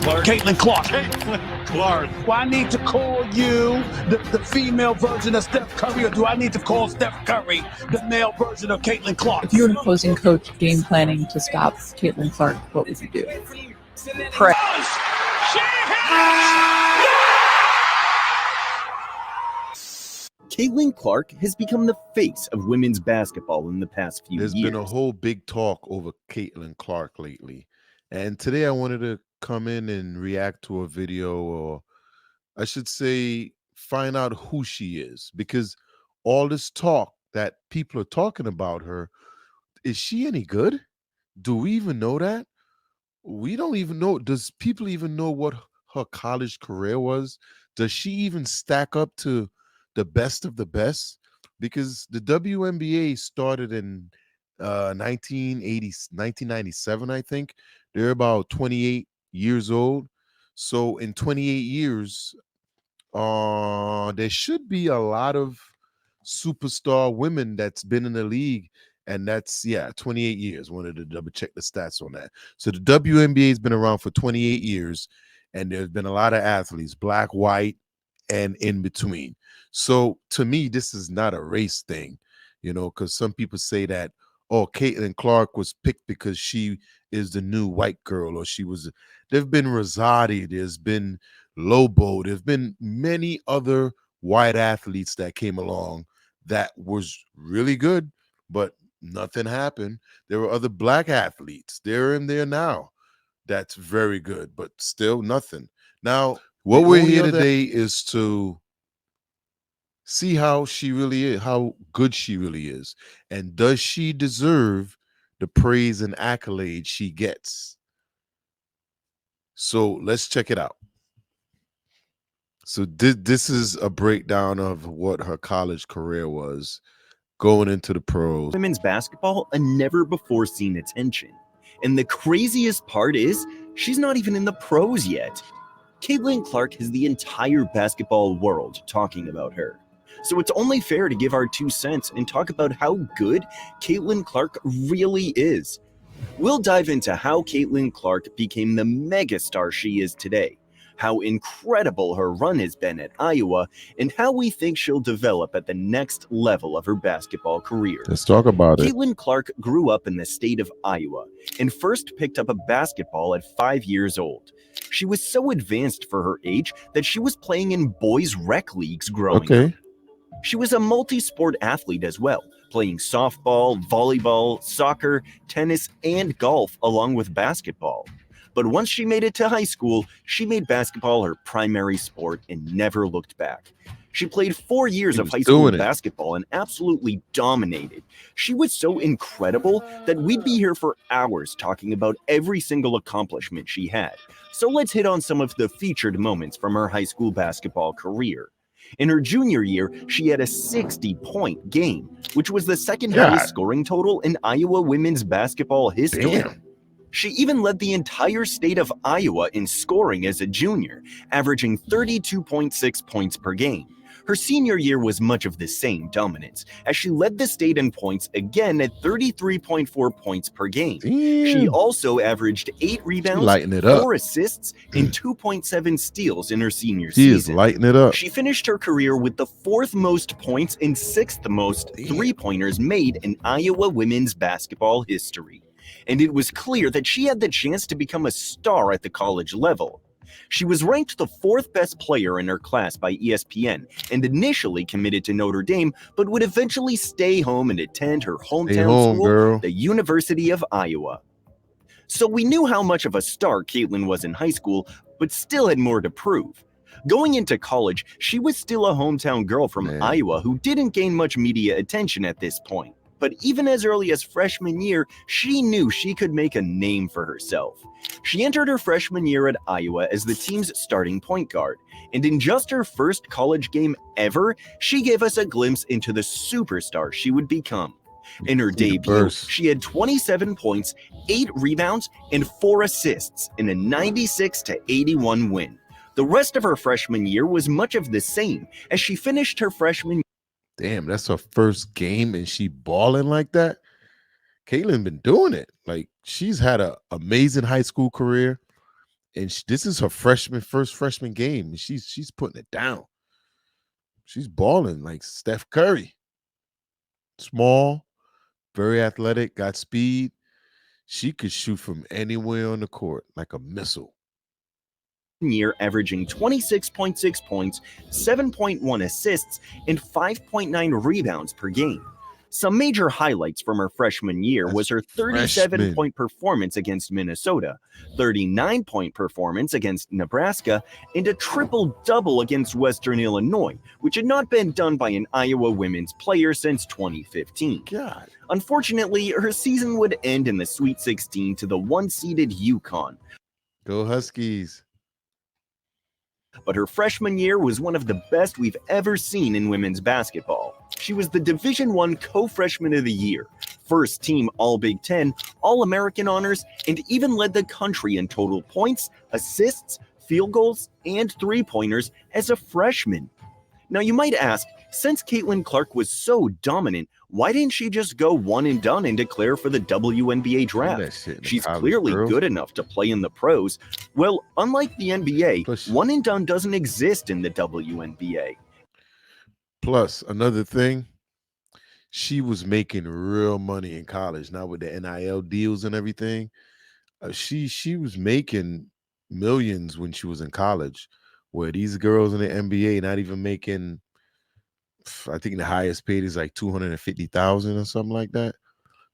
Clarke. Caitlin Clarke. Caitlin Clarke. Do I need to call you the female version of Steph Curry, or do I need to call Steph Curry the male version of Caitlin Clarke? If you were an opposing coach game planning to stop Caitlin Clarke, what would you do? Pray. Caitlin Clarke has become the face of women's basketball in the past few years. There's been a whole big talk over Caitlin Clarke lately. And today I wanted to come in and react to a video, or I should say find out who she is, because all this talk that people are talking about her, is she any good? Do we even know that? We don't even know. Does people even know what her college career was? Does she even stack up to the best of the best? Because the WNBA started in 1997, I think. They're about 28 years old. So in 28 years, there should be a lot of superstar women that's been in the league. And that's, 28 years. Wanted to double check the stats on that. So the WNBA has been around for 28 years, and there's been a lot of athletes, black, white, and in between. So to me, this is not a race thing, because some people say that, oh, Caitlin Clarke was picked because she is the new white girl, or there's been Rosati, there's been Lobo, there's been many other white athletes that came along that was really good, but nothing happened. There were other black athletes. They're in there now. That's very good, but still nothing. Now, what we're here today is to see how she really is, how good she really is, and does she deserve the praise and accolades she gets? So let's check it out. So this is a breakdown of what her college career was going into the pros. Women's basketball, a never-before-seen attention. And the craziest part is, she's not even in the pros yet. Caitlin Clarke has the entire basketball world talking about her. So it's only fair to give our 2 cents and talk about how good Caitlin Clarke really is. We'll dive into how Caitlin Clarke became the megastar she is today, how incredible her run has been at Iowa, and how we think she'll develop at the next level of her basketball career. Let's talk about it. Caitlin Clarke grew up in the state of Iowa and first picked up a basketball at 5 years old. She was so advanced for her age that she was playing in boys' rec leagues growing up. She was a multi-sport athlete as well, playing softball, volleyball, soccer, tennis, and golf along with basketball. But once she made it to high school, she made basketball her primary sport and never looked back. She played 4 years of high school basketball and absolutely dominated. She was so incredible that we'd be here for hours talking about every single accomplishment she had. So let's hit on some of the featured moments from her high school basketball career. In her junior year, she had a 60-point game, which was the second highest scoring total in Iowa women's basketball history. Damn. She even led the entire state of Iowa in scoring as a junior, averaging 32.6 points per game. Her senior year was much of the same dominance, as she led the state in points again at 33.4 points per game. Damn. She also averaged 8 rebounds, 4 assists, and 2.7 steals in her senior season. She is lighting it up. She finished her career with the 4th most points and 6th most three-pointers made in Iowa women's basketball history. And it was clear that she had the chance to become a star at the college level. She was ranked the 4th best player in her class by ESPN and initially committed to Notre Dame, but would eventually stay home and attend her hometown school, the University of Iowa. So we knew how much of a star Caitlin was in high school, but still had more to prove. Going into college, she was still a hometown girl from Iowa who didn't gain much media attention at this point. But even as early as freshman year, she knew she could make a name for herself. She entered her freshman year at Iowa as the team's starting point guard, and in just her first college game ever, she gave us a glimpse into the superstar she would become. In her debut, she had 27 points, 8 rebounds, and 4 assists in a 96-81 win. The rest of her freshman year was much of the same, as she finished her freshman. Damn, that's her first game and she balling like that. Caitlin been doing it. Like, she's had an amazing high school career, and this is her first freshman game. And she's putting it down. She's balling like Steph Curry. Small, very athletic, got speed. She could shoot from anywhere on the court like a missile. Year averaging 26.6 points, 7.1 assists, and 5.9 rebounds per game. Some major highlights from her freshman year was her 37-point performance against Minnesota, 39-point performance against Nebraska, and a triple-double against Western Illinois, which had not been done by an Iowa women's player since 2015. God. Unfortunately, her season would end in the Sweet 16 to the one-seeded UConn. Go Huskies. But her freshman year was one of the best we've ever seen in women's basketball. She was the Division I Co-Freshman of the Year, first team All-Big Ten, All-American honors, and even led the country in total points, assists, field goals, and three-pointers as a freshman. Now you might ask, since Caitlin Clarke was so dominant, why didn't she just go one and done and declare for the WNBA draft? She's clearly good enough to play in the pros. Well, unlike the NBA, one and done doesn't exist in the WNBA. Plus, another thing, she was making real money in college, not with the NIL deals and everything. She was making millions when she was in college, where these girls in the NBA not even making, I think the highest paid is like $250,000 or something like that.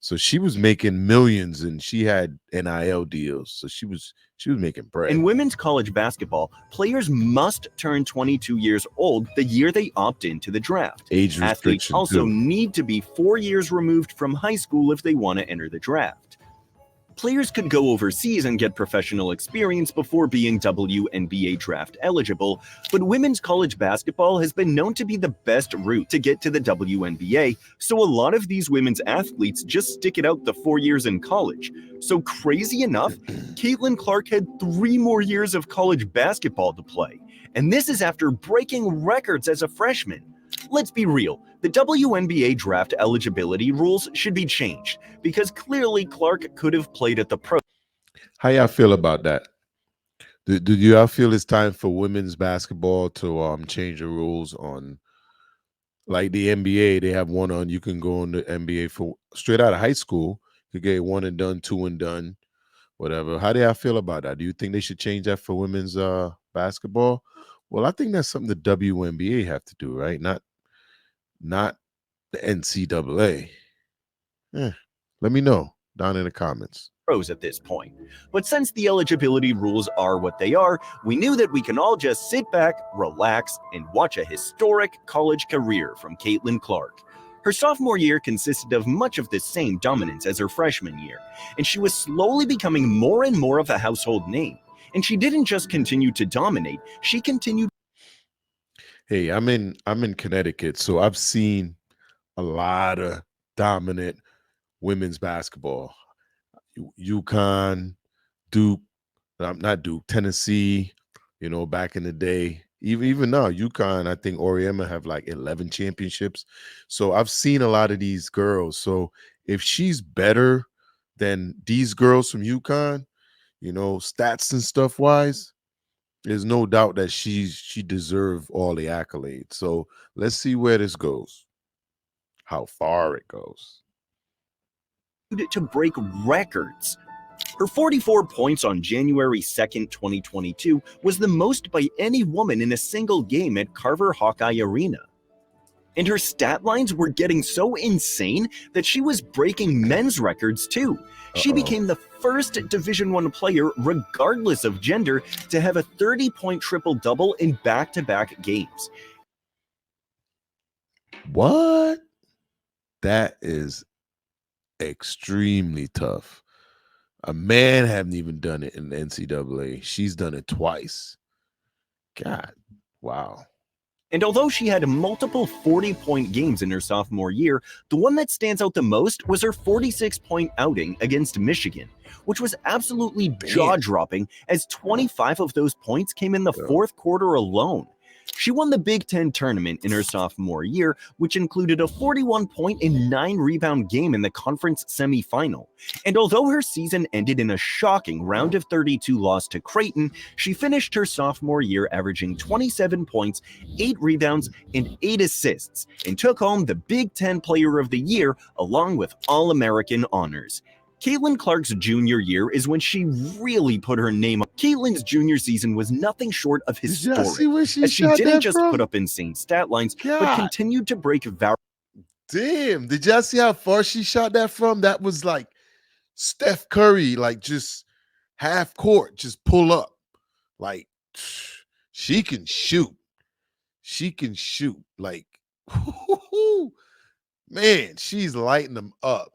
So she was making millions, and she had NIL deals. So she was making bread. In women's college basketball, players must turn 22 years old the year they opt into the draft. Age restriction. Athletes also need to be 4 years removed from high school if they want to enter the draft. Players could go overseas and get professional experience before being WNBA draft eligible, but women's college basketball has been known to be the best route to get to the WNBA, so a lot of these women's athletes just stick it out the 4 years in college. So crazy enough, Caitlin Clarke had 3 more years of college basketball to play, and this is after breaking records as a freshman. Let's be real, the WNBA draft eligibility rules should be changed, because clearly Clarke could have played at the pro. How y'all feel about that? Do y'all feel it's time for women's basketball to change the rules on, like the NBA? They have one on, you can go on the NBA for straight out of high school, you get one and done, two and done, whatever. How do y'all feel about that? Do you think they should change that for women's basketball? Well, I think that's something the WNBA have to do, right? Not the NCAA. Let me know down in the comments. Pros at this point. But since the eligibility rules are what they are, we knew that we can all just sit back, relax, and watch a historic college career from Caitlin Clarke. Her sophomore year consisted of much of the same dominance as her freshman year, and she was slowly becoming more and more of a household name. And she didn't just continue to dominate, she continued. Hey, I'm in Connecticut, so I've seen a lot of dominant women's basketball. UConn, Duke, not Duke, Tennessee, back in the day. Even now, UConn, I think Oriema have like 11 championships. So I've seen a lot of these girls. So if she's better than these girls from UConn, stats and stuff wise, there's no doubt that she deserves all the accolades. So let's see where this goes, how far it goes. To break records. Her 44 points on January 2nd, 2022 was the most by any woman in a single game at Carver Hawkeye Arena. And her stat lines were getting so insane that she was breaking men's records too. She became the first Division I player, regardless of gender, to have a 30-point triple-double in back-to-back games. What? That is extremely tough. A man haven't even done it in the NCAA. She's done it twice. God, wow. And although she had multiple 40-point games in her sophomore year, the one that stands out the most was her 46-point outing against Michigan, which was absolutely jaw-dropping, as 25 of those points came in the fourth quarter alone. She won the Big Ten tournament in her sophomore year, which included a 41-point and 9-rebound game in the conference semifinal. And although her season ended in a shocking round of 32 loss to Creighton, she finished her sophomore year averaging 27 points, 8 rebounds, and 8 assists, and took home the Big Ten Player of the Year along with All-American honors. Caitlin Clarke's junior year is when she really put her name up. Caitlin's junior season was nothing short of historic, see where she as she shot didn't that just from? put up insane stat lines, but God. continued to break Damn, did y'all see how far she shot that from? That was like Steph Curry, like just half court, just pull up. Like she can shoot. She can shoot. Like, man, she's lighting them up.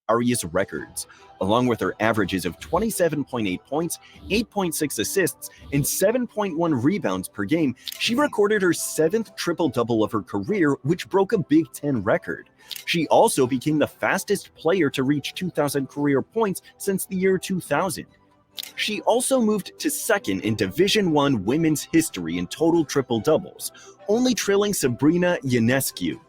various records. Along with her averages of 27.8 points, 8.6 assists, and 7.1 rebounds per game, she recorded her 7th triple-double of her career, which broke a Big Ten record. She also became the fastest player to reach 2,000 career points since the year 2000. She also moved to second in Division I women's history in total triple-doubles, only trailing Sabrina Ionescu.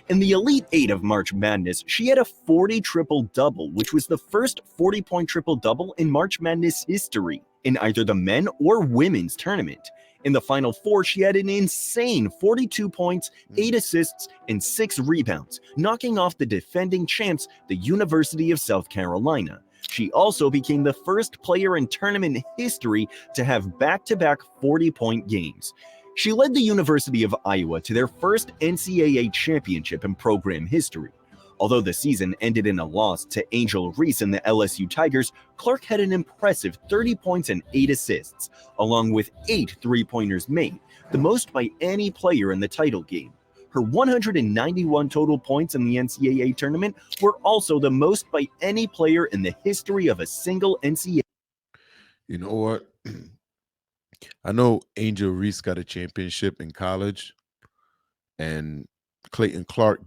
In the Elite Eight of March Madness, she had a 40 triple-double, which was the first 40-point triple-double in March Madness history in either the men or women's tournament. In the Final Four, she had an insane 42 points, 8 assists, and 6 rebounds, knocking off the defending champs, the University of South Carolina. She also became the first player in tournament history to have back-to-back 40-point games. She led the University of Iowa to their first NCAA championship in program history. Although the season ended in a loss to Angel Reese and the LSU Tigers, Clarke had an impressive 30 points and 8 assists, along with 8 three-pointers made, the most by any player in the title game. Her 191 total points in the NCAA tournament were also the most by any player in the history of a single NCAA. You know what? I know Angel Reese got a championship in college, and Caitlin Clarke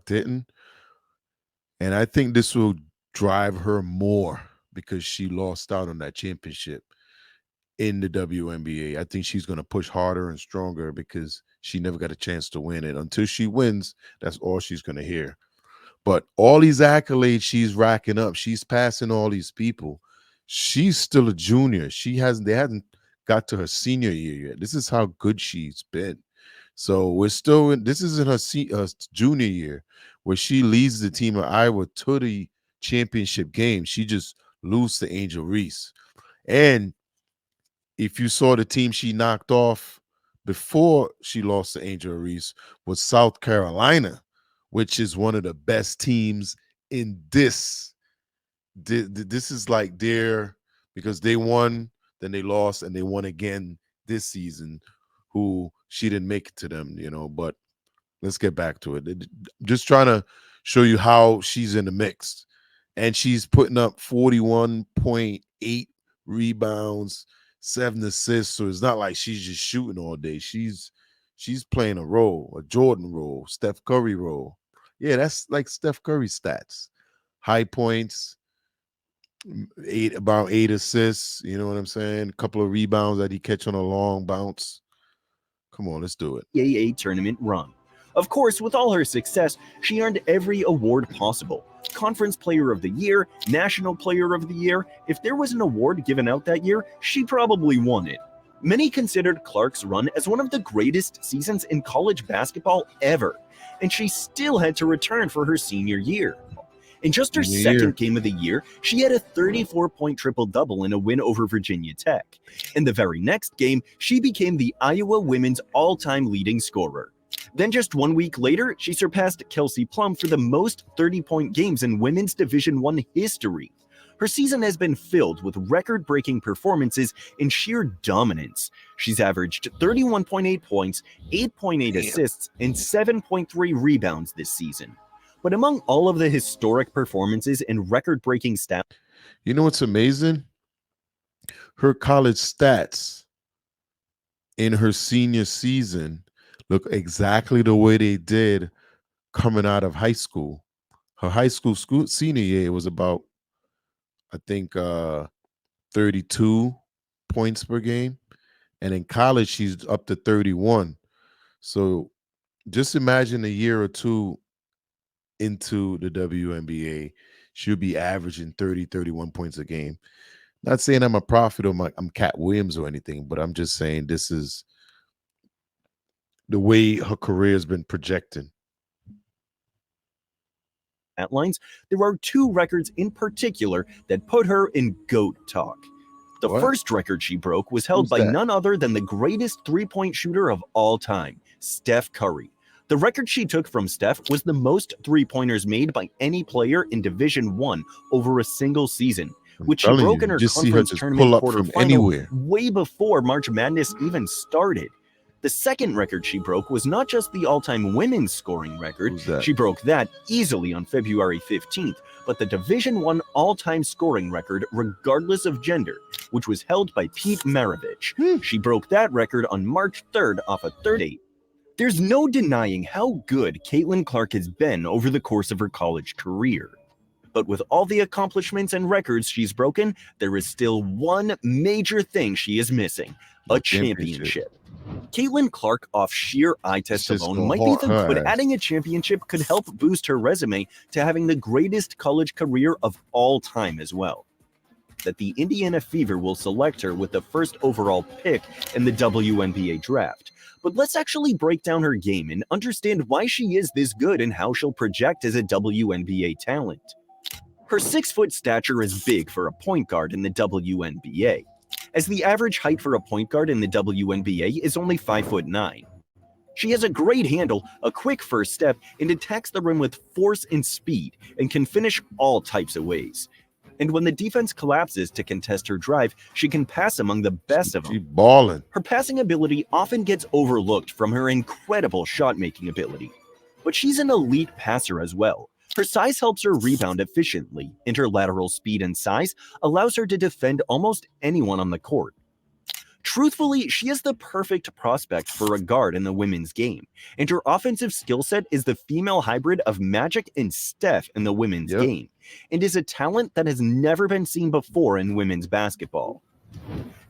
didn't. And I think this will drive her more because she lost out on that championship in the WNBA. I think she's going to push harder and stronger because she never got a chance to win it. Until she wins, that's all she's going to hear. But all these accolades she's racking up, she's passing all these people. She's still a junior. They hasn't got to her senior year yet. This is how good she's been. So we're still in. This is in her junior year, where she leads the team of Iowa to the championship game. She just loses to Angel Reese. And if you saw the team she knocked off before she lost to Angel Reese was South Carolina, which is one of the best teams in this. This is like because they won, then they lost, and they won again this season, who she didn't make it to them, but let's get back to it. Just trying to show you how she's in the mix. And she's putting up 41.8 rebounds, 7 assists. So it's not like she's just shooting all day. She's playing a role, a Jordan role, Steph Curry role. Yeah, that's like Steph Curry stats. High points, about 8 assists, you know what I'm saying? A couple of rebounds that he catch on a long bounce. Come on, let's do it. NCAA tournament run. Of course, with all her success, she earned every award possible. Conference Player of the Year, National Player of the Year. If there was an award given out that year, she probably won it. Many considered Clarke's run as one of the greatest seasons in college basketball ever, and she still had to return for her senior year. In just her second game of the year, she had a 34-point triple-double in a win over Virginia Tech. In the very next game, she became the Iowa women's all-time leading scorer. Then just 1 week later, she surpassed Kelsey Plum for the most 30-point games in women's Division I history. Her season has been filled with record-breaking performances and sheer dominance. She's averaged 31.8 points, 8.8 assists, and 7.3 rebounds this season. But among all of the historic performances and record-breaking stats, you know what's amazing? Her college stats in her senior season look exactly the way they did coming out of high school. Her high school senior year was about, I think, 32 points per game. And in college, she's up to 31. So just imagine a year or two into the WNBA, she'll be averaging 30, 31 points a game. Not saying I'm a prophet or I'm Cat Williams or anything, but I'm just saying this is the way her career has been projecting. Lines, there are two records in particular that put her in GOAT talk. The What? first record she broke was held Who's by that? none other than the greatest three-point shooter of all time, Steph Curry. The record she took from Steph was the most three-pointers made by any player in Division I over a single season, I'm which she telling broke you, in her just see her conference just tournament pull up from quarterfinal anywhere. way before March Madness even started. The second record she broke was not just the all-time women's scoring record. Who's that? She broke that easily on February 15th, but the Division I all-time scoring record regardless of gender, which was held by Pete Maravich. She broke that record on March 3rd off a third date. There's no denying how good Caitlin Clarke has been over the course of her college career. But with all the accomplishments and records she's broken, there is still one major thing she is missing: a championship. Caitlin Clarke, off sheer eye test It's just alone, gonna might be haunt the her but ass. adding a championship could help boost her resume to having the greatest college career of all time as well. That the Indiana Fever will select her with the first overall pick in the WNBA draft. But let's actually break down her game and understand why she is this good and how she'll project as a WNBA talent. Her 6-foot stature is big for a point guard in the WNBA, as the average height for a point guard in the WNBA is only 5'9". She has a great handle, a quick first step, and attacks the rim with force and speed, and can finish all types of ways. And when the defense collapses to contest her drive, she can pass among the best of She them. balling. Her passing ability often gets overlooked from her incredible shot-making ability. But she's an elite passer as well. Her size helps her rebound efficiently, and her lateral speed and size allows her to defend almost anyone on the court. Truthfully, she is the perfect prospect for a guard in the women's game, and her offensive skill set is the female hybrid of Magic and Steph in the women's game, and is a talent that has never been seen before in women's basketball.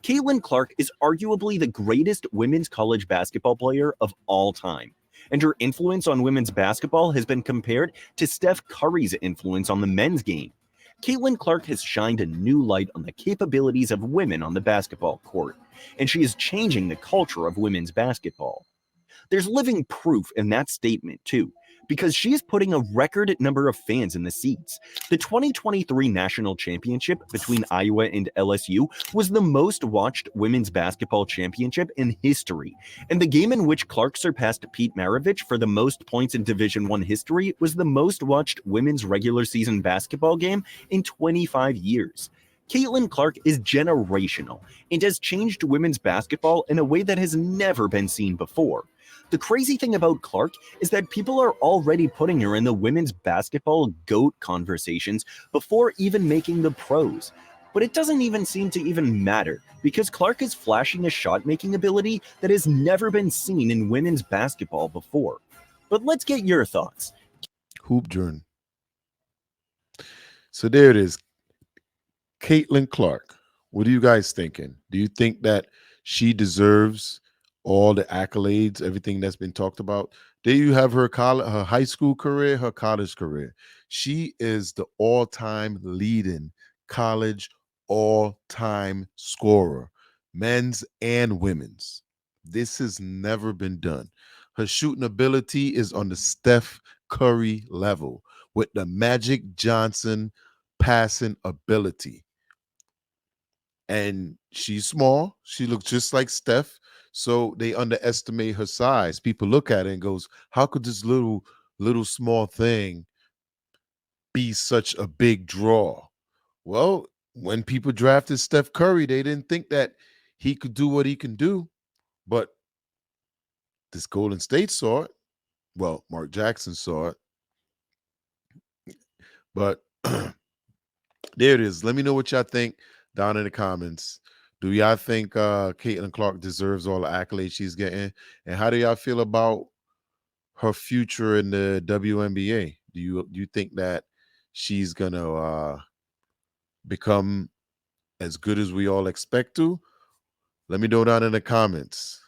Caitlin Clarke is arguably the greatest women's college basketball player of all time, and her influence on women's basketball has been compared to Steph Curry's influence on the men's game. Caitlin Clarke has shined a new light on the capabilities of women on the basketball court, and she is changing the culture of women's basketball. There's living proof in that statement, too, because she is putting a record number of fans in the seats. The 2023 National Championship between Iowa and LSU was the most watched women's basketball championship in history, and the game in which Clarke surpassed Pete Maravich for the most points in Division I history was the most watched women's regular season basketball game in 25 years. Caitlin Clarke is generational and has changed women's basketball in a way that has never been seen before. The crazy thing about Clarke is that people are already putting her in the women's basketball GOAT conversations before even making the pros. But it doesn't even seem to even matter, because Clarke is flashing a shot-making ability that has never been seen in women's basketball before. But let's get your thoughts. Hoop journey. So there it is. Caitlin Clarke. What are you guys thinking? Do you think that she deserves all the accolades, everything that's been talked about? There you have her her high school career, her college career. She is the all-time leading college all-time scorer, men's and women's. This has never been done. Her shooting ability is on the Steph Curry level with the Magic Johnson passing ability. And she's small. She looks just like Steph. So they underestimate her size. People look at it and goes, how could this little small thing be such a big draw? Well, when people drafted Steph Curry, they didn't think that he could do what he can do. But this Golden State saw it. Well, Mark Jackson saw it. But there it is. Let me know what y'all think down in the comments. Do y'all think Caitlin Clarke deserves all the accolades she's getting? And how do y'all feel about her future in the WNBA? Do you think that she's gonna become as good as we all expect to, Let me know down in the comments.